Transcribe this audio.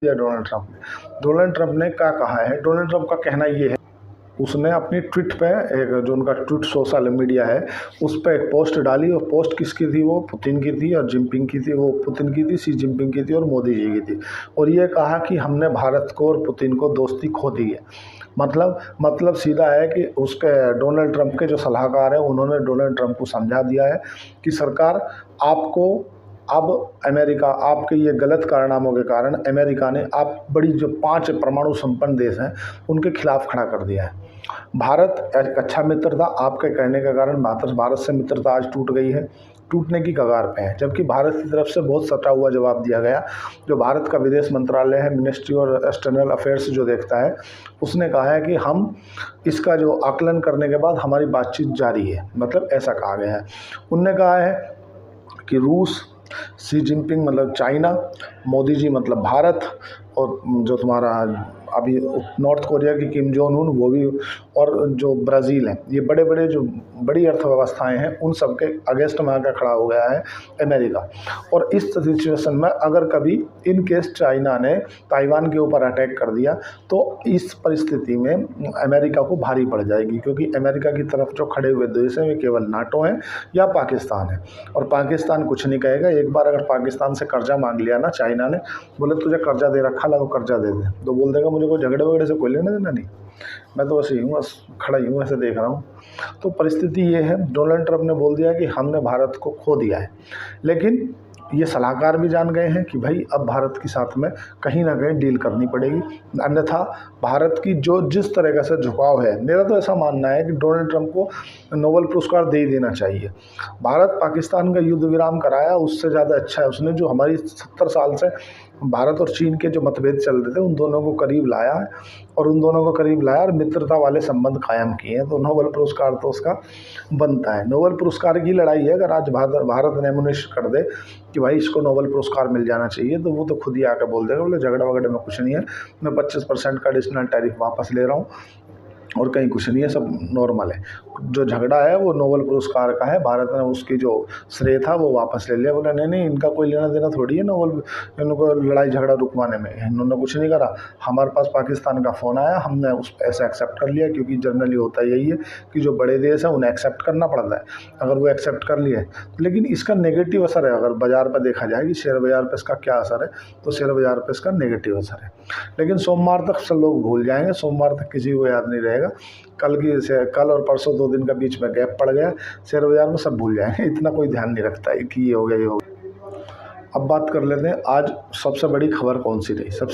दिया Donald Trump ने क्या कहा है। डोनाल्ड ट्रंप का कहना ये है, उसने अपनी ट्वीट पे एक जो उनका ट्वीट सोशल मीडिया है उस पर एक पोस्ट डाली, और पोस्ट किसकी थी, वो पुतिन की थी और जिनपिंग की थी। वो पुतिन की थी, शी जिनपिंग की थी और मोदी जी की थी। और ये कहा कि हमने भारत को और पुतिन को दोस्ती खो दी है। मतलब सीधा है कि उसके डोनाल्ड ट्रंप के जो सलाहकार हैं उन्होंने डोनाल्ड ट्रंप को समझा दिया है कि सरकार आपको अब अमेरिका आपके ये गलत कारनामों के कारण अमेरिका ने आप बड़ी जो 5 परमाणु संपन्न देश हैं उनके खिलाफ खड़ा कर दिया है। भारत एक अच्छा मित्र था, आपके कहने के कारण भारत से मित्रता आज टूट गई है, टूटने की कगार पे है। जबकि भारत की तरफ से बहुत सटा हुआ जवाब दिया गया। जो भारत का विदेश मंत्रालय है, मिनिस्ट्री और एक्सटर्नल अफेयर्स जो देखता है, उसने कहा है कि हम इसका जो आकलन करने के बाद हमारी बातचीत जारी है, मतलब ऐसा कहा गया है। उनने कहा है कि रूस, शी जिनपिंग मतलब चाइना, मोदी जी मतलब भारत, और जो तुम्हारा अभी नॉर्थ कोरिया की किम जोंग उन वो भी, और जो ब्राज़ील है, ये बड़े बड़े जो बड़ी अर्थव्यवस्थाएं हैं उन सब के अगेंस्ट में आकर खड़ा हो गया है अमेरिका। और इस सिचुएशन में अगर कभी इन केस चाइना ने ताइवान के ऊपर अटैक कर दिया तो इस परिस्थिति में अमेरिका को भारी पड़ जाएगी, क्योंकि अमेरिका की तरफ जो खड़े हुए देश हैं वे केवल नाटो हैं या पाकिस्तान है। और पाकिस्तान कुछ नहीं कहेगा। एक बार अगर पाकिस्तान से कर्जा मांग लिया ना चाइना ने, बोले तुझे कर्जा दे रखा, ला कर्जा दे दे, तो बोल देगा मुझे कोई झगड़े वगड़े से कोई लेना देना नहीं, मैं तो वैसे ही हूँ, बस खड़ा ही हूँ, ऐसे देख रहा हूँ। तो परिस्थिति ये है, डोनाल्ड ट्रंप ने बोल दिया कि हमने भारत को खो दिया है। लेकिन ये सलाहकार भी जान गए हैं कि भाई अब भारत के साथ में कहीं ना कहीं डील करनी पड़ेगी, अन्यथा भारत की जो जिस तरह से झुकाव है, मेरा तो ऐसा मानना है कि डोनाल्ड ट्रंप को नोबेल पुरस्कार दे ही देना चाहिए। भारत पाकिस्तान का युद्ध विराम कराया, उससे ज़्यादा अच्छा है उसने जो हमारी 70 साल से भारत और चीन के जो मतभेद चल रहे थे उन दोनों को करीब लाया है, और उन दोनों को करीब लाया और मित्रता वाले संबंध कायम किए हैं। तो नोबेल पुरस्कार तो उसका बनता है। नोबेल पुरस्कार की लड़ाई है, अगर आज भारत नॉमिनेशन कर दे कि भाई इसको नोबेल पुरस्कार मिल जाना चाहिए, तो वो तो खुद ही आकर बोल देगा, बोले झगड़ा वगड़े में कुछ नहीं है, मैं 25% का एडिशनल टैरिफ वापस ले रहा हूँ और कहीं कुछ नहीं है, सब नॉर्मल है। जो झगड़ा है वो नोबेल पुरस्कार का है, भारत ने उसकी जो श्रेय था वो वापस ले लिया। बोला नहीं इनका कोई लेना देना थोड़ी है नोबेल, इनको लड़ाई झगड़ा रुकवाने में, इन्होंने कुछ नहीं करा। हमारे पास पाकिस्तान का फ़ोन आया, हमने उस ऐसा एक्सेप्ट कर लिया, क्योंकि जनरली होता यही है कि जो बड़े देश हैं उन्हें एक्सेप्ट करना पड़ता है। अगर वो एक्सेप्ट कर लिए, लेकिन इसका नेगेटिव असर है, अगर बाज़ार पर देखा जाए कि शेयर बाज़ार पर इसका क्या असर है, तो शेयर बाज़ार पर इसका नेगेटिव असर है। लेकिन सोमवार तक सब लोग भूल जाएंगे, सोमवार तक किसी को याद नहीं रहेगा। कल और परसों 2 दिन का बीच में गैप पड़ गया, शेयर बाजार में सब भूल जाएंगे, इतना कोई ध्यान नहीं रखता है कि ये हो गया ये हो गया। अब बात कर लेते हैं आज सबसे बड़ी खबर कौन सी रही। सबसे